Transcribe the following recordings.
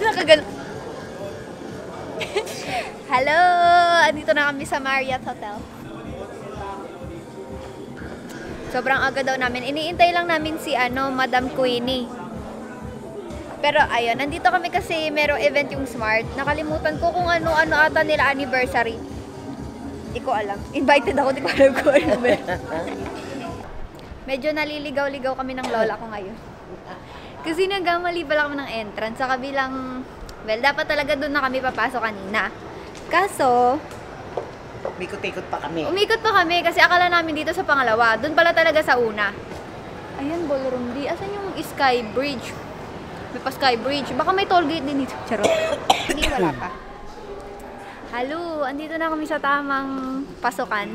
Nakagano. Hello! Andito na kami sa Marriott Hotel. Sobrang aga daw namin. Iniintay lang namin si Madam Queenie. Pero ayun, nandito kami kasi merong event yung Smart. Nakalimutan ko kung ano-ano ata nila anniversary. Hindi ko alam. Invited ako, di ko alam kung ano. Medyo naliligaw-ligaw kami ng lola ko ngayon. Kasi nagkamali pala kami ng entrance sa kabilang... Well, dapat talaga doon na kami papasok kanina. Kaso... Umikot-ikot pa kami. Umikot pa kami kasi akala namin dito sa pangalawa. Doon pala talaga sa una. Ayan, ballroom D. Asan yung Sky Bridge? May pa Sky Bridge. Baka may toll gate din dito. Charot. Hindi, wala pa. Hello, andito na kami sa tamang pasukan.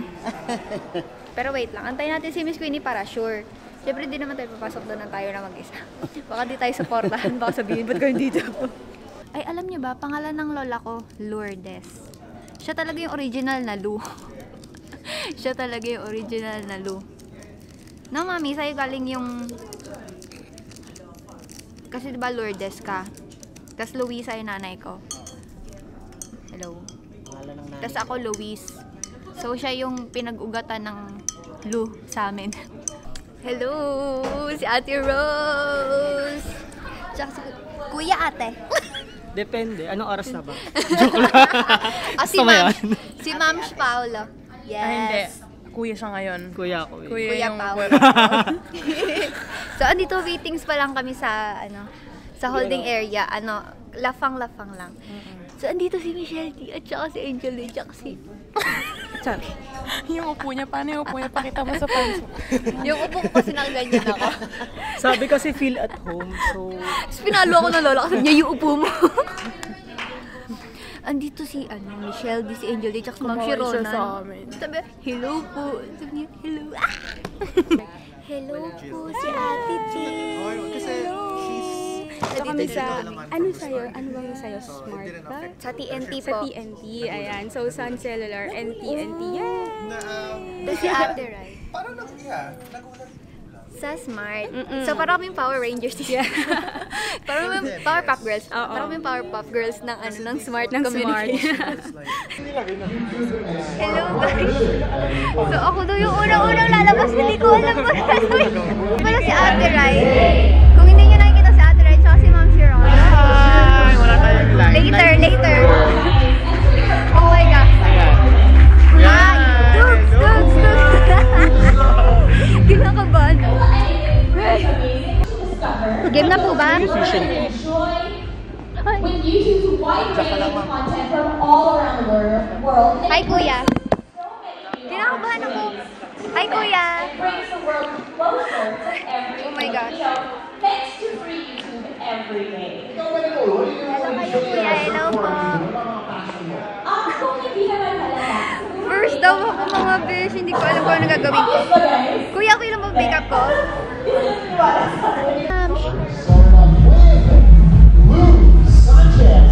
Pero wait lang, antayin natin si Miss Queenie para sure. Siyempre, di naman tayo papasok doon na tayo na mag-isa. Baka di tayo supportahan. Baka sabihin, ba't kayo dito? Ay, alam niyo ba, pangalan ng lola ko, Lourdes. Siya talaga yung original na Lou. Siya talaga yung original na Lou. No, mami, sa'yo galing yung... Kasi diba Lourdes ka? Tapos Louisa yung nanay ko. Hello. Tapos ako Louise. So, siya yung pinag-ugatan ng Lou sa amin. Hello! Si Ate Rose! Tsaka si Kuya Ate. Depende. Anong oras na ba? Joke lang. Si Ma'am Paolo. Yes. Ah, hindi. Kuya siya ngayon. Kuya Paolo. So, andito waitings pa lang kami sa, sa holding area. Lafang-lafang lang. So, andito si Michelle T. At saka si Angel D. At saka si... Sorry. Yung upo niya, paano yung upo niya? Pakita mo sa panso. Yung upo ko kasi nakaganyan ako. Sabi kasi feel at home, so... Tapos pinalo ako ng lola kasi niya yung upo mo. Andito si Michelle D, si Angel D, tsaka si Ma'am Shirona. Sabi, hello po. Sabi niya, hello. Hello po si Ate T. Ito kami sa, ano bang sa'yo? Smart ba? Sa TNT po. Sa TNT, ayan. So, Sun Cellular and TNT, Ito si Ate Rai. Parang nagulat. Sa Smart. So, parang kaming Power Rangers. Parang kaming Power Pop Girls. Parang kaming Power Pop Girls ng Smart Communication. Hello guys! So, ako daw yung unang-unang lalabas. Hindi ko alam kung ano. Pala si Ate Rai. Kung hindi nyo nakikita si Ate Rai, tsaka si Ma'am Shirona. Hi! Wala tayong live. Later. Oh my gosh. Googs! Kinakabahan. Game na po ba? Hi Kuya. Kinakabahan ako. Hi Kuya. Oh my gosh. Hello kayo Kuya. Hello po. First daw ako mga besh. Hindi ko alam kung ano gagawin ko. Kuya, ako yung mag-makeup ko. Sanchez.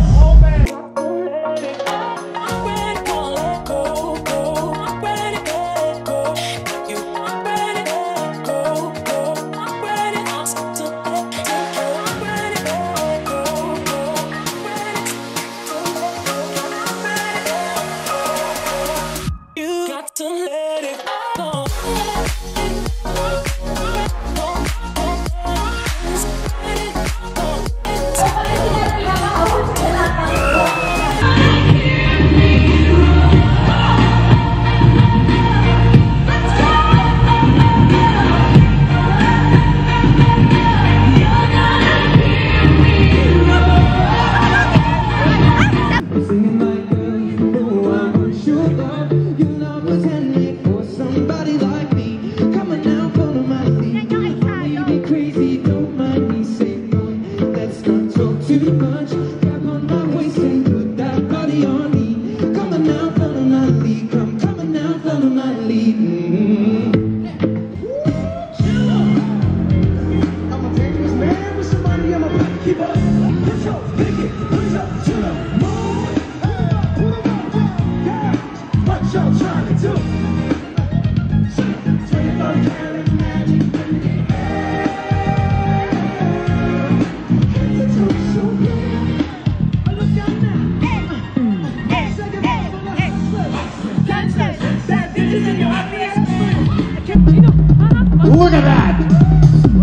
Look at that!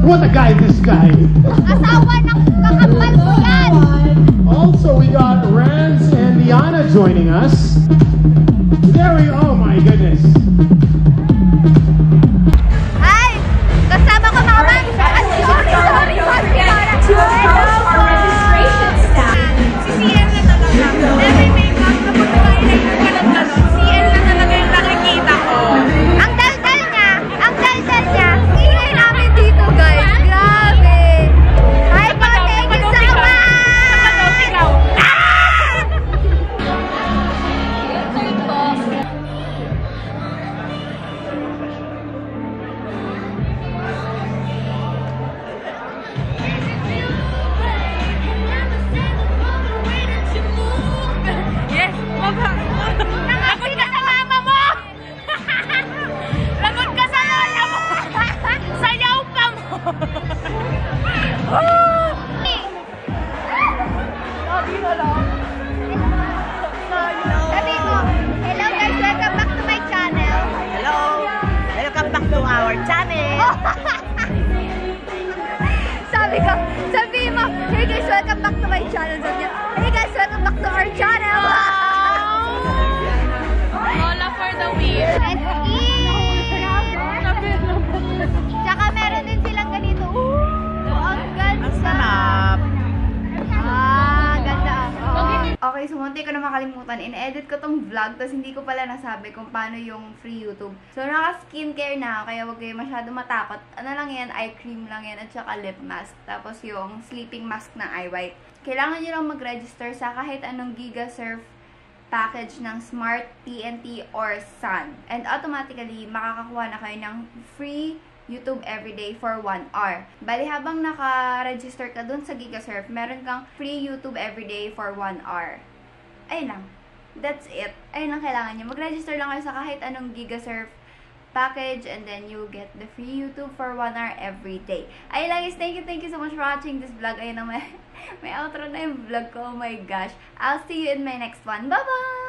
What a guy this guy! Asawa ng kakapal ko yan! Also, we got Rans and Diana joining us. There we oh my goodness. Ay! Kasama ko mga man! Sorry! Si CL na talaga. Every makeup na pagkakailan ka ng gano'n, CL na talaga yung nakikita ko. Ang dal-dal niya! Ang dal-dal niya! Ingay namin dito, guys! Grabe! Ay, po! Thank you so much! Yes! Lagot ka sa mama mo! Lagot ka sa lola mo! Sayaw pa mo! Sabi mo, hello guys! Welcome back to my channel! Hello! Welcome back to our channel! Sabi mo, hey guys, welcome back to my channel. Sabi niya, hey guys, welcome back to our channel. Lola for the win! And tsaka meron din silang ganito. Ang ganda. Ang sarap! Ganda. Okay, so munti ko na makalimutan. In-edit ko tong vlog, tapos hindi ko pala nasabi kung paano yung free YouTube. So, naka-skincare na, kaya wag kayo masyado matakot. Ano lang yan, eye cream lang yan, at saka lip mask. Tapos yung sleeping mask na eye white. Kailangan nyo lang mag-register sa kahit anong gigasurf package ng Smart, TNT, or Sun. And automatically, makakakuha na kayo ng free YouTube everyday for 1 hour. Bali, habang naka-register ka dun sa gigasurf, meron kang free YouTube everyday for 1 hour. Ayun lang. That's it. Ayun lang kailangan nyo. Mag-register lang kayo sa kahit anong gigasurf package and then you get the free YouTube for 1 hour every day. Ayun lang guys. Thank you so much for watching this vlog. Ayun na may outro na yung vlog ko. Oh my gosh. I'll see you in my next one. Bye-bye!